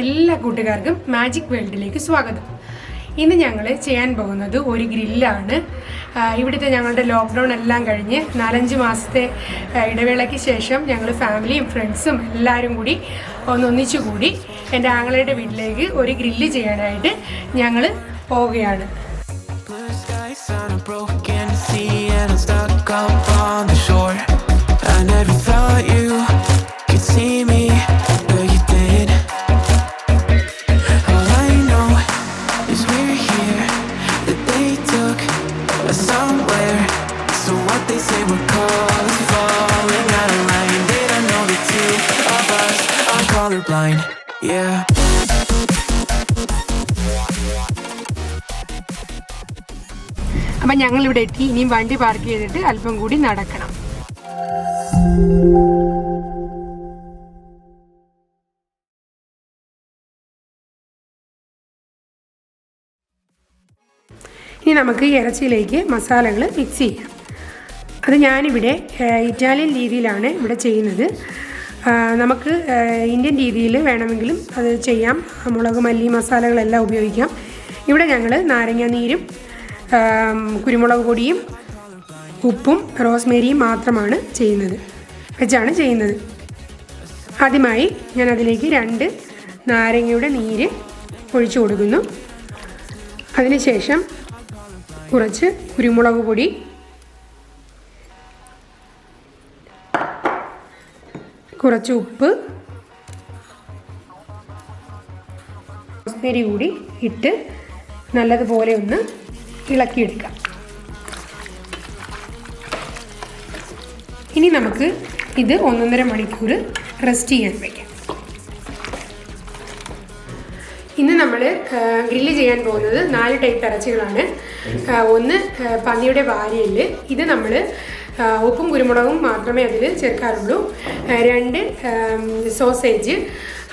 എല്ലാ കൂട്ടുകാർക്കും മാജിക് വേൾഡിലേക്ക് സ്വാഗതം. ഇന്ന് ഞങ്ങൾ ചെയ്യാൻ പോകുന്നത് ഒരു ഗ്രില്ലാണ്. ഇവിടുത്തെ ഞങ്ങളുടെ ലോക്ക്ഡൗൺ എല്ലാം കഴിഞ്ഞ് 4-5 മാസത്തെ ഇടവേളയ്ക്ക് ശേഷം ഞങ്ങൾ ഫാമിലിയും ഫ്രണ്ട്സും എല്ലാവരും കൂടി ഒന്നിച്ചു കൂടി എൻ്റെ ആങ്ങളയുടെ വീട്ടിലേക്ക് ഒരു ഗ്രില്ല് ചെയ്യാനായിട്ട് ഞങ്ങൾ പോവുകയാണ്. അപ്പം ഞങ്ങളിവിടെ എത്തി. ഇനിയും വണ്ടി പാർക്ക് ചെയ്തിട്ട് അല്പം കൂടി നടക്കണം. ഇനി നമുക്ക് ഇറച്ചിയിലേക്ക് മസാലകൾ മിക്സ് ചെയ്യാം. അത് ഞാനിവിടെ ഇറ്റാലിയൻ രീതിയിലാണ് ഇവിടെ ചെയ്യുന്നത്. നമുക്ക് ഇന്ത്യൻ രീതിയിൽ വേണമെങ്കിലും അത് ചെയ്യാം. മുളക്, മല്ലി, മസാലകളെല്ലാം ഉപയോഗിക്കാം. ഇവിടെ ഞങ്ങൾ നാരങ്ങ നീരും കുരുമുളക് പൊടിയും ഉപ്പും റോസ്മേരിയും മാത്രമാണ് വെച്ചാണ് ചെയ്യുന്നത്. ആദ്യമായി ഞാൻ അതിലേക്ക് 2 നാരങ്ങയുടെ നീര് ഒഴിച്ചു കൊടുക്കുന്നു. അതിനുശേഷം കുറച്ച് കുരുമുളക് പൊടി, കുറച്ച് ഉപ്പ്, റോസ്മേരി കൂടി ഇട്ട് നല്ലതുപോലെ ഒന്ന് ഇളക്കിയെടുക്കാം. ഇനി നമുക്ക് ഇത് 1.5 മണിക്കൂർ റെസ്റ്റ് ചെയ്യാൻ വയ്ക്കാം. ഇന്ന് നമ്മൾ ഗ്രില്ല് ചെയ്യാൻ പോകുന്നത് 4 ടൈപ്പ് ഇറച്ചികളാണ്. ഒന്ന് പന്നിയുടെ വാരിയല്. ഇത് നമ്മൾ ഉപ്പും കുരുമുളകും മാത്രമേ അതിൽ ചേർക്കാറുള്ളൂ. 2 സോസേജ്.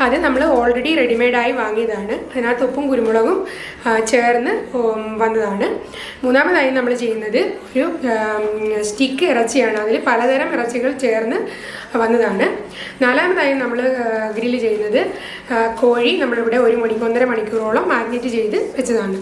അത് നമ്മൾ ഓൾറെഡി റെഡിമെയ്ഡായി വാങ്ങിയതാണ്. അതിനകത്ത് ഉപ്പും കുരുമുളകും ചേർന്ന് വന്നതാണ്. 3-മതായി നമ്മൾ ചെയ്യുന്നത് ഒരു സ്റ്റിക്ക് ഇറച്ചിയാണ്. അതിൽ പലതരം ഇറച്ചികൾ ചേർന്ന് വന്നതാണ്. 4-മതായി നമ്മൾ ഗ്രില്ല് ചെയ്യുന്നത് കോഴി നമ്മളിവിടെ 1-1.5 മണിക്കൂറോളം മാരിനേറ്റ് ചെയ്ത് വെച്ചതാണ്.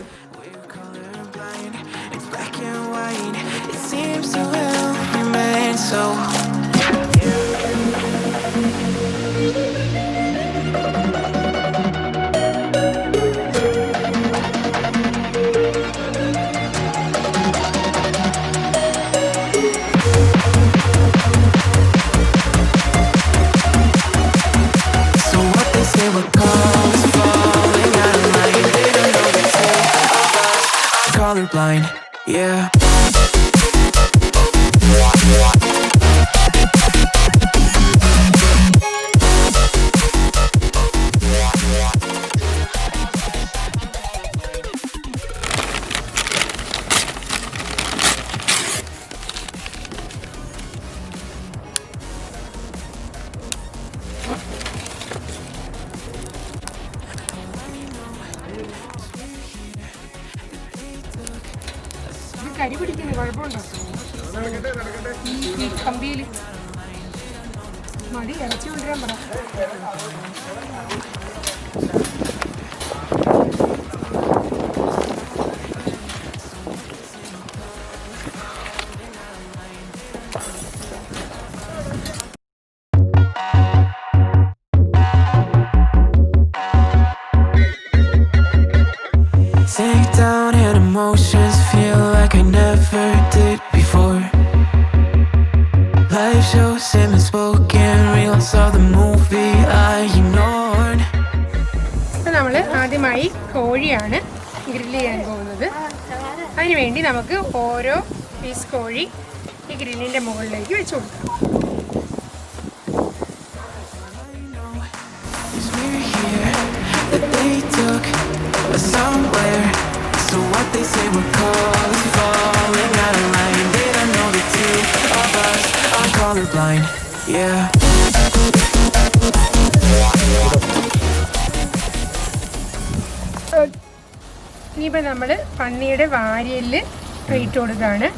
Colorblind, yeah. കരി പിടിക്കുന്നു, കുഴപ്പമുണ്ടോ? ഈ കമ്പിയിൽ മതി. ഇറച്ചി കൊണ്ടുവരാൻ പറ. Sink down and emotions feel like I never did before. Life shows him spoken reels of the movie I ignored. ഇപ്പം നമ്മൾ ആദ്യമായി കോഴിയാണ് ഗ്രില്ല് ചെയ്യാൻ പോകുന്നത്. അതിനുവേണ്ടി നമുക്ക് ഓരോ പീസ് കോഴി ഈ ഗ്രില്ലിൻ്റെ മുകളിലേക്ക് വെച്ച് കൊടുക്കാം. Somewhere, so what they say we're called is falling out of line. They don't know the two of us are colorblind, yeah. ഇനിയിപ്പോൾ നമ്മൾ പന്നിയുടെ വാരിയല് ഇട്ട് കൊടുക്കുകയാണ്.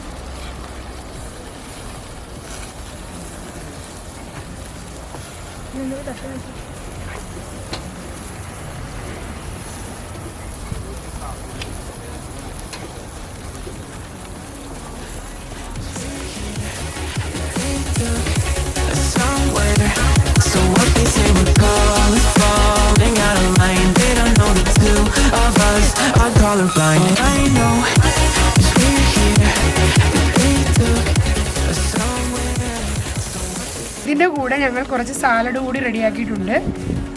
കൂടെ ഞങ്ങൾ കുറച്ച് സാലഡ് കൂടി റെഡിയാക്കിയിട്ടുണ്ട്.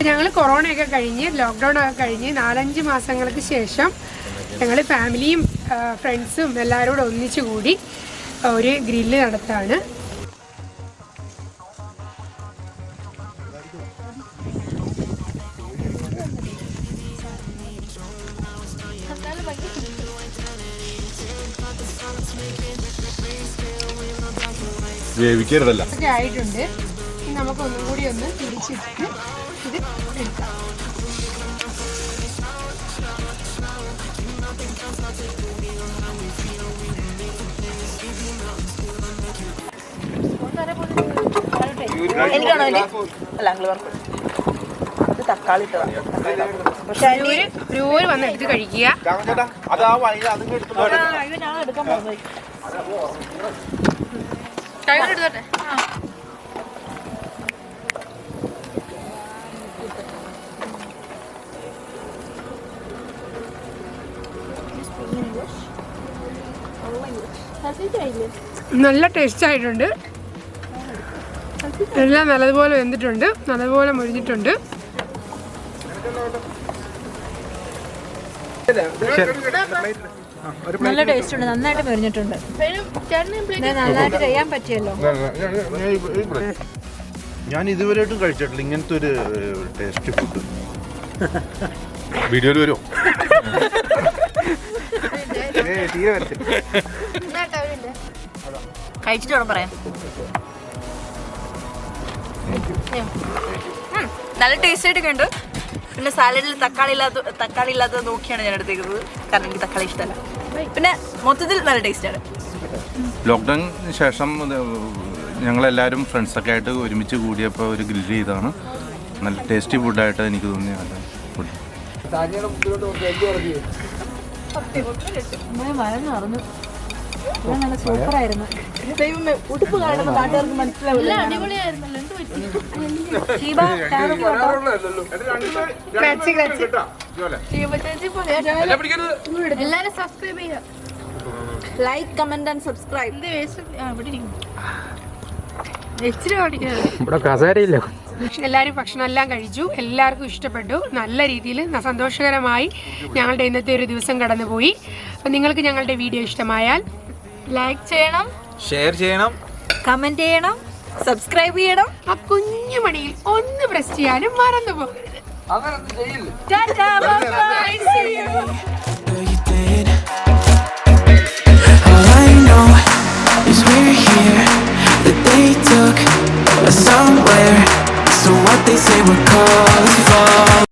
ഞങ്ങൾ കൊറോണയൊക്കെ കഴിഞ്ഞ് ലോക്ക്ഡൗൺ ഒക്കെ കഴിഞ്ഞ് 4-5 മാസങ്ങൾക്ക് ശേഷം ഞങ്ങൾ ഫാമിലിയും ഫ്രണ്ട്സും എല്ലാവരും കൂടെ ഒന്നിച്ചു കൂടി ഒരു ഗ്രില്ല് നടത്താണ്. വേവിക്കരുതല്ല ആയിട്ടുണ്ട്. നമുക്ക് ഒന്നും കൂടി ഒന്ന് തിരിച്ചിട്ട് ഇത് എടുക്കാം. വന്ന് എടുത്ത് കഴിക്കുക. നല്ല ടേസ്റ്റ് ആയിട്ടുണ്ട്. എല്ലാം നല്ലതുപോലെ വെന്തിട്ടുണ്ട്, നല്ലതുപോലെ മുരിഞ്ഞിട്ടുണ്ട്. നല്ല ടേസ്റ്റ് ഉണ്ട്, നന്നായിട്ട് മുരിഞ്ഞിട്ടുണ്ട്. നന്നായിട്ട് ചെയ്യാൻ പറ്റിയല്ലോ. ഞാൻ ഇതുവരെയായിട്ടും കഴിച്ചിട്ടില്ല ഇങ്ങനത്തെ ഒരു ടേസ്റ്റ് ഫുഡ്. വീഡിയോയിൽ വരുമോ? കഴിച്ചിട്ട് വേണം പറയാൻ. നല്ല ടേസ്റ്റ് ആയിട്ടൊക്കെ ഉണ്ട്. പിന്നെ സാലഡിൽ തക്കാളി ഇല്ലാത്തത് നോക്കിയാണ് ഞാൻ എടുത്തേക്കുന്നത്, കാരണം എനിക്ക് തക്കാളി ഇഷ്ടമല്ല. പിന്നെ മൊത്തത്തിൽ നല്ല ടേസ്റ്റാണ്. ലോക്ക്ഡൗണിന് ശേഷം ഞങ്ങളെല്ലാവരും ഫ്രണ്ട്സൊക്കെ ആയിട്ട് ഒരുമിച്ച് കൂടിയപ്പോൾ ഒരു ഗ്രില്ല് ചെയ്താണ്. നല്ല ടേസ്റ്റി ഫുഡായിട്ട് എനിക്ക് തോന്നി. നല്ല ഫുഡ് നല്ല സൂപ്പറായിരുന്നു. ഉടുപ്പ് കാണുന്ന നാട്ടുകാർക്ക് മനസ്സിലാവില്ല. എല്ലാരും സബ്സ്ക്രൈബ് ചെയ്യുക. Like, comment and subscribe. എല്ലാവരും ഭക്ഷണം എല്ലാം കഴിച്ചു, എല്ലാവർക്കും ഇഷ്ടപ്പെട്ടു. നല്ല രീതിയിൽ സന്തോഷകരമായി ഞങ്ങളുടെ ഇന്നത്തെ ഒരു ദിവസം കടന്നുപോയി. അപ്പം നിങ്ങൾക്ക് ഞങ്ങളുടെ വീഡിയോ ഇഷ്ടമായാൽ ലൈക്ക് ചെയ്യണം, ഷെയർ ചെയ്യണം, കമന്റ് ചെയ്യണം, സബ്സ്ക്രൈബ് ചെയ്യണം. ആ കുഞ്ഞു മണിയിൽ ഒന്ന് പ്രസ് ചെയ്യാനും മറന്നു പോകരുത്. അങ്ങനെ ചെയ്യില്ല.